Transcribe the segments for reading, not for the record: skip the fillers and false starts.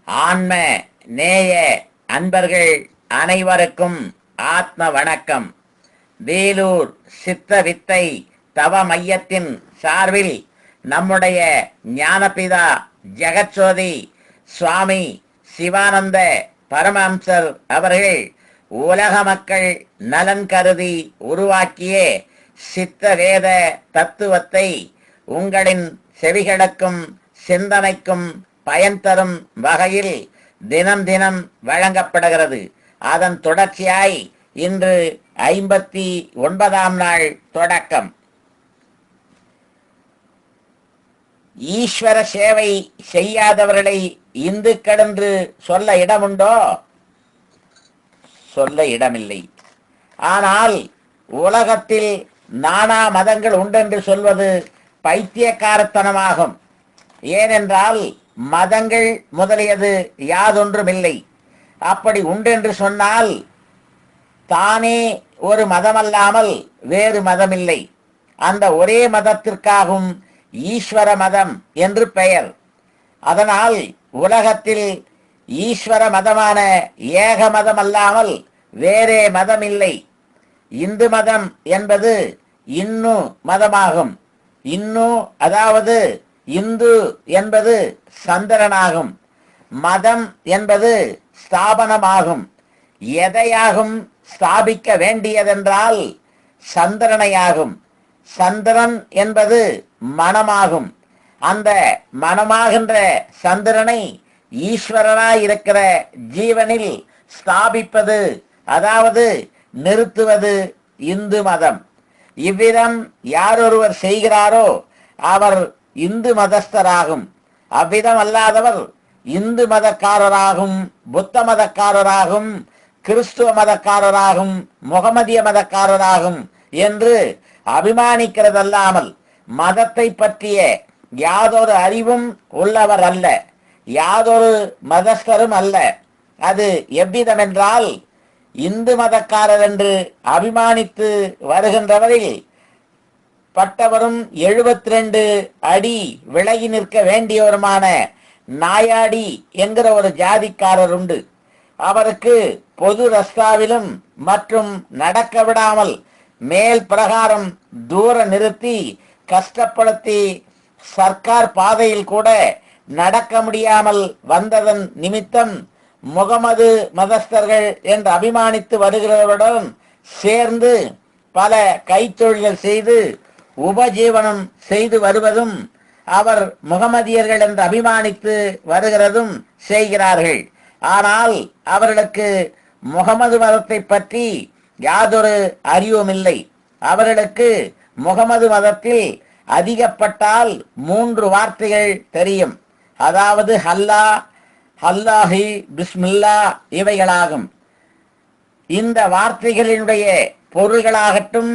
ஆன்ம நேய அன்பர்கள் அனைவருக்கும் ஆத்ம வணக்கம். வேலூர் சித்த வித்தை தவ மையத்தின் சார்பில் நம்முடைய ஞானபிதா ஜெகத்சோதி சுவாமி சிவானந்த பரமஹம்சர் அவர்கள் உலக மக்கள் நலன் கருதி உருவாக்கிய சித்த வேத தத்துவத்தை உங்களின் செவிகளுக்கும் சிந்தனைக்கும் பயன் தரும் வகையில் தினம் தினம் வழங்கப்படுகிறது. அதன் தொடர்ச்சியாய் இன்று 59ஆம் நாள் தொடக்கம். ஈஸ்வர சேவை செய்யாதவர்களை இந்துக்கள் என்று சொல்ல இடமுண்டோ? சொல்ல இடமில்லை. ஆனால் உலகத்தில் நானா மதங்கள் உண்டென்று சொல்வது பைத்தியக்காரத்தனமாகும். ஏனென்றால் மதங்கள் முதலியது யாதொன்றுமில்லை. அப்படி உண்டென்று சொன்னால் தானே ஒரு மதமல்லாமல் வேறு மதமில்லை. அந்த ஒரே மதத்திற்காகும் ஈஸ்வர மதம் என்று பெயர். அதனால் உலகத்தில் ஈஸ்வர மதமான ஏக மதம் அல்லாமல் வேறே மதமில்லை. இந்து மதம் என்பது இன்னு மதமாகும். இன்னு அதாவது இந்து என்பது சந்திரனாகும். மதம் என்பது ஸ்தாபனமாகும். எதையாகும் ஸ்தாபிக்க வேண்டியதென்றால் சந்திரனையாகும். சந்திரன் என்பது மனமாகும். அந்த மனமாகின்ற சந்திரனை ஈஸ்வரனாயிருக்கிற ஜீவனில் ஸ்தாபிப்பது, அதாவது நிறுத்துவது இந்து மதம். இவ்விதம் யாரொருவர் செய்கிறாரோ அவர் இந்து மதஸ்தராகும். அவ்விதம் அல்லாதவர் இந்து மதக்காரராகும், புத்த மதக்காரராகும், கிறிஸ்துவ மதக்காரராகும், முகமதிய மதக்காரராகும் என்று அபிமானிக்கிறதல்லாமல் மதத்தை பற்றிய யாதொரு அறிவும் உள்ளவர் அல்ல, யாதொரு மதஸ்தரும் அல்ல. அது எவ்விதமென்றால் இந்து மதக்காரர் என்று அபிமானித்து வருகின்றவரில் பட்டவரும் 72 அடி விலகி நிற்க வேண்டியவருமான நாயாடி என்கிற ஒரு ஜாதிக்காரர் உண்டு. அவருக்கு பொது ரஸ்தாவிலும் மற்றும் நடக்க விடாமல் மேல் பிரகாரம் தூர நிறுத்தி கஷ்டப்படுத்தி சர்க்கார் பாதையில் கூட நடக்க முடியாமல் வந்ததன் நிமித்தம் முகமது மதஸ்தர்கள் என்று அபிமானித்து வருகிறவருடன் சேர்ந்து பல கைத்தொழில்கள் செய்து உபஜீவனம் செய்து வருவதும் அவர் முகமதியர்கள் என்று அபிமானித்து வருகிறதும் செய்கிறார்கள். ஆனால் அவர்களுக்கு முகமது மதத்தை பற்றி யாதொரு அறிவும் இல்லை. அவர்களுக்கு முகமது மதத்தில் அதிகப்பட்டால் 3 வார்த்தைகள் தெரியும். அதாவது ஹல்லா, அல்லாஹி, பிஸ்மில்லா இவைகளாகும். இந்த வார்த்தைகளினுடைய பொருள்களாகட்டும்,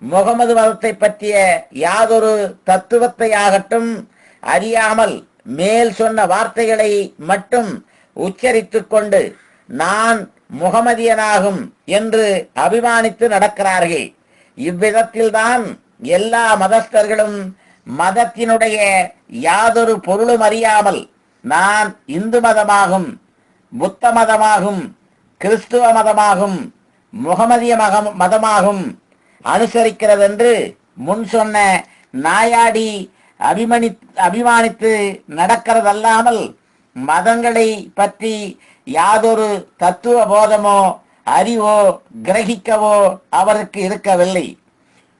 முகமது மதத்தை பற்றிய யாதொரு தத்துவத்தை ஆகட்டும் அறியாமல் மேல் சொன்ன வார்த்தைகளை மட்டும் உச்சரித்து கொண்டு நான் முகமதியனாகும் என்று அபிமானித்து நடக்கிறார்கள். இவ்விதத்தில்தான் எல்லா மதஸ்தர்களும் மதத்தினுடைய யாதொரு பொருளும் அறியாமல் நான் இந்து மதமாகும், புத்த மதமாகும், கிறிஸ்துவ மதமாகும், முகமதிய மதமாகும் அனுசரிக்கிறதென்று முன் சொன்ன நாயாடி அபிமானித்து நடக்கிறதல்லாமல் மதங்களை பற்றி யாதொரு தத்துவ போதமோ அறிவோ கிரகிக்கவோ அவருக்கு இருக்கவில்லை.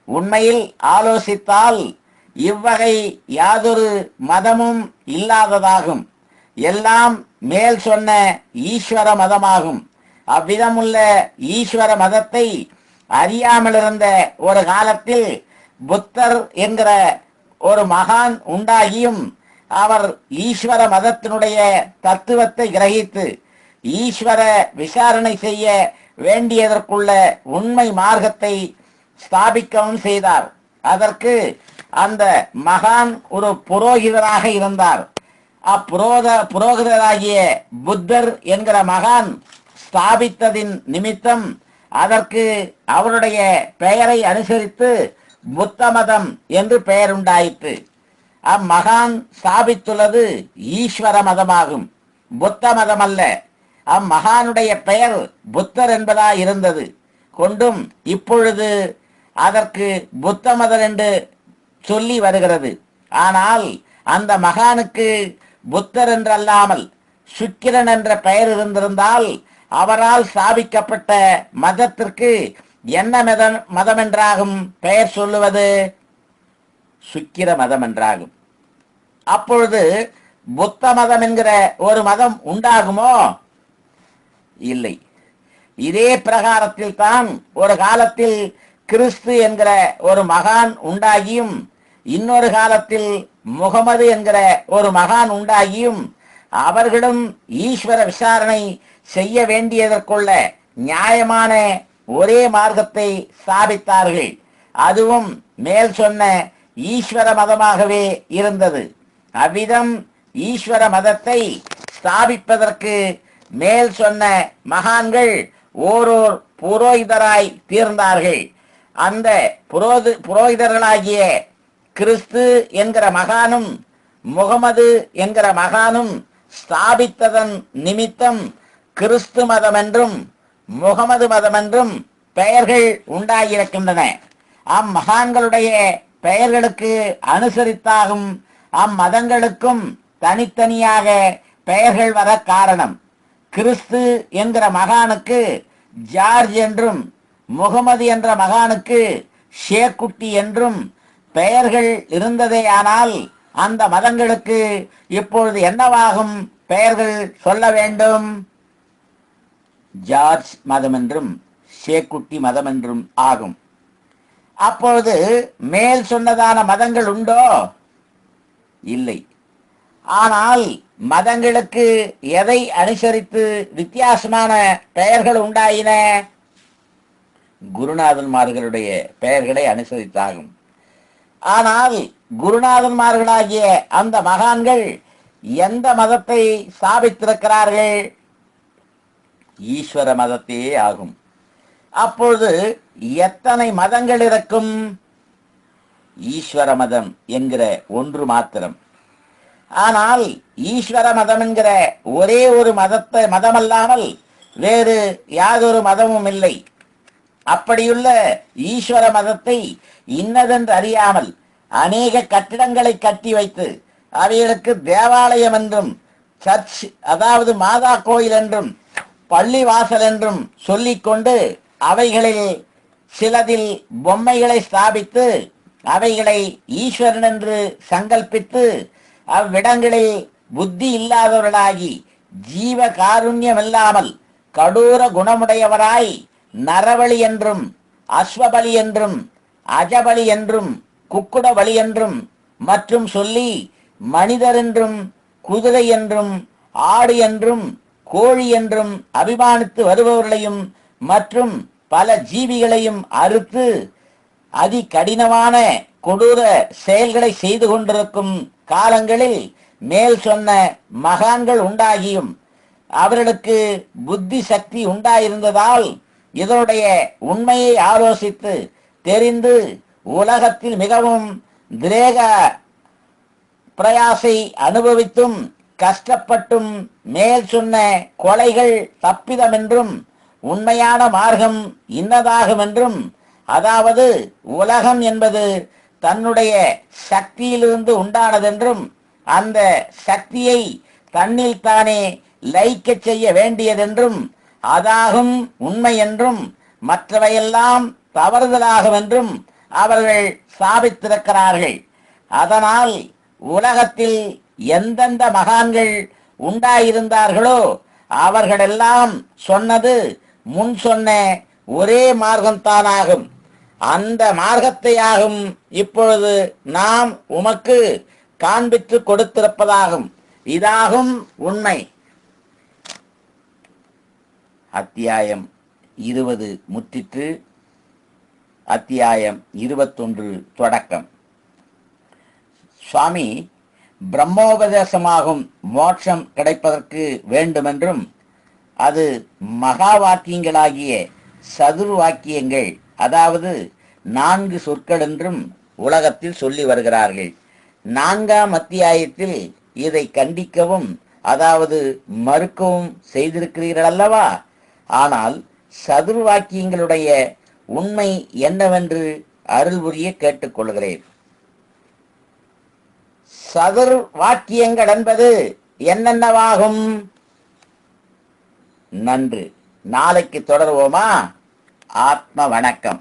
உண்மையில் ஆலோசித்தால் இவ்வகை யாதொரு மதமும் இல்லாததாகும். எல்லாம் மேல் சொன்ன ஈஸ்வர மதமாகும். அவ்விதமுள்ள ஈஸ்வர மதத்தை அறியாமல் இருந்த ஒரு காலத்தில் புத்தர் என்கிற ஒரு மகான் உண்டாகியும் அவர் ஈஸ்வர மதத்தினுடைய தத்துவத்தை கிரகித்து ஈஸ்வர விசாரணை செய்ய வேண்டியதற்குள்ள உண்மை மார்க்கத்தை ஸ்தாபிக்கவும் செய்தார். அதற்கு அந்த மகான் ஒரு புரோகிதராக இருந்தார். புரோகிதராகிய புத்தர் என்கிற மகான் ஸ்தாபித்ததின் நிமித்தம் அதற்கு அவருடைய பெயரை அனுசரித்து புத்த மதம் என்று பெயர் உண்டாயிற்று. அம்மகான் ஸ்தாபித்துள்ளது ஈஸ்வர மதமாகும். புத்த மதம் அல்ல. அம்மகானுடைய பெயர் புத்தர் என்பதா இருந்தது கொண்டும் இப்பொழுது அதற்கு புத்த மதம் என்று சொல்லி வருகிறது. ஆனால் அந்த மகானுக்கு புத்தர் என்றல்லாமல் சுக்கிரன் என்ற பெயர் இருந்திருந்தால் அவரால் ஸ்தாபிக்கப்பட்ட மதத்திற்கு என்ன மதம் என்றாகும் பெயர் சொல்லுவது? சுக்கிர மதம் என்றாகும். அப்பொழுது புத்த மதம் என்கிற ஒரு மதம் உண்டாகுமோ? இல்லை. இதே பிரகாரத்தில் தான் ஒரு காலத்தில் கிறிஸ்து என்கிற ஒரு மகான் உண்டாகியும் இன்னொரு காலத்தில் முகமது என்கிற ஒரு மகான் உண்டாகியும் அவர்களும் ஈஸ்வர விசாரணை செய்ய வேண்டியதற்குள்ள நியாயமான ஒரே மார்க்கத்தை ஸ்தாபித்தார்கள். அதுவும் மேல் சொன்ன ஈஸ்வர மதமாகவே இருந்தது. அவ்விதம் ஈஸ்வர மதத்தை ஸ்தாபிப்பதற்கு மேல் சொன்ன மகான்கள் ஓரோர் புரோகிதராய் தீர்ந்தார்கள். அந்த புரோகிதர்களாகிய கிறிஸ்து என்கிற மகானும் முகமது என்கிற மகானும் ஸ்தாபித்ததன் நிமித்தம் கிறிஸ்து மதம் என்றும் முகமது மதம் என்றும் பெயர்கள் உண்டாகியிருக்கின்றன. அம்மகான்களுடைய பெயர்களுக்கு அனுசரித்தாகும் அம்மதங்களுக்கும் தனித்தனியாக பெயர்கள் வர காரணம். கிறிஸ்து என்கிற மகானுக்கு ஜார்ஜ் என்றும் முகமது என்ற மகானுக்கு ஷேக்குட்டி என்றும் பெயர்கள் இருந்ததேயானால் அந்த மதங்களுக்கு இப்பொழுது என்னவாகும் பெயர்கள் சொல்ல வேண்டும்? ஜார்ஜ் மதம் என்றும் ஷேக்குட்டி மதம் என்றும் ஆகும். அப்பொழுது மேல் சொன்னதான மதங்கள் உண்டோ? இல்லை. ஆனால் மதங்களுக்கு எதை அனுசரித்து வித்தியாசமான பெயர்கள் உண்டாயின? குருநாதன்மார்களுடைய பெயர்களை அனுசரித்தாகும். ஆனால் குருநாதன்மார்களாகிய அந்த மகான்கள் எந்த மதத்தை ஸ்தாபித்திருக்கிறார்கள்? ஈஸ்வர மதத்தையே ஆகும். அப்பொழுது எத்தனை மதங்கள் இருக்கும்? ஈஸ்வர மதம் என்கிற ஒன்று மாத்திரம். ஆனால் ஈஸ்வர மதம் என்கிற ஒரே ஒரு மதமல்லாமல் வேறு யாதொரு மதமும் இல்லை. அப்படியுள்ள ஈஸ்வர மதத்தை இன்னதென்று அறியாமல் அநேக கட்டிடங்களை கட்டி வைத்து அவைகளுக்கு தேவாலயம் என்றும் சர்ச் அதாவது மாதா கோயில் என்றும் பள்ளி வாசல் என்றும் சொல்லிக்கொண்டு அவைகளில் சிலதில் பொம்மைகளை ஸ்தாபித்து அவைகளை ஈஸ்வரன் என்று சங்கல்பித்து அவ்விடங்களில் புத்தி இல்லாதவர்களாகி ஜீவ காருண்யமில்லாமல் கடூர குணமுடையவராய் நரபலி என்றும் அஸ்வபலி என்றும் அஜபலி என்றும் குக்குட பலி என்றும் மற்றும் சொல்லி மனிதர் என்றும் குதிரை என்றும் ஆடு என்றும் கோழி என்றும் அபிமானித்து வருபவர்களையும் மற்றும் பல ஜீவிகளையும் அறுத்து அதி கடினமான கொடூர செயல்களை செய்து கொண்டிருக்கும் காலங்களில் மேல் சொன்ன மகான்கள் உண்டாகியும் அவர்களுக்கு புத்தி சக்தி உண்டாயிருந்ததால் இதனுடைய உண்மையை ஆலோசித்து தெரிந்து உலகத்தில் மிகவும் திரேக பிரயாசை அனுபவித்தும் கஷ்டப்பட்டும் மேல் சொன்ன கொலைகள் தப்பிதமென்றும் உண்மையான மார்க்கம் இன்னதாகும் என்றும் அதாவது உலகம் என்பது தன்னுடைய சக்தியிலிருந்து உண்டானதென்றும் அந்த சக்தியை தன்னில் தானே லயிக்க செய்ய வேண்டியதென்றும் அதாகும் உண்மை என்றும் மற்றவையெல்லாம் தவறுதலாகும் என்றும் அவர்கள் ஸ்தாபித்திருக்கிறார்கள். அதனால் உலகத்தில் எந்தெந்த மகான்கள் உண்டாயிருந்தார்களோ அவர்களெல்லாம் சொன்னது முன் சொன்ன ஒரே மார்க்கம்தானாகும். அந்த மார்க்கத்தையாகும் இப்பொழுது நாம் உமக்கு காண்பித்து கொடுத்திருப்பதாகும். இதாகும் உண்மை. அத்தியாயம் 20 முற்றிற்று. அத்தியாயம் 21 தொடக்கம். சுவாமி பிரம்மோபதேசமாகும் மோட்சம் கிடைப்பதற்கு வேண்டுமென்றும் அது மகா வாக்கியங்களாகிய சதுர் வாக்கியங்கள் அதாவது 4 சொற்கள் என்றும் உலகத்தில் சொல்லி வருகிறார்கள். 4ஆம் அத்தியாயத்தில் இதை கண்டிக்கவும் அதாவது மறுக்கவும் செய்திருக்கிறீர்கள் அல்லவா? ஆனால் சதுர் வாக்கியங்களுடைய உண்மை என்னவென்று அருள் புரிய கேட்டுக்கொள்கிறேன். சதுர் வாக்கியங்கள் என்பது என்னென்னவாகும்? நன்று. நாளைக்கு தொடர்வோமா? ஆத்ம வணக்கம்.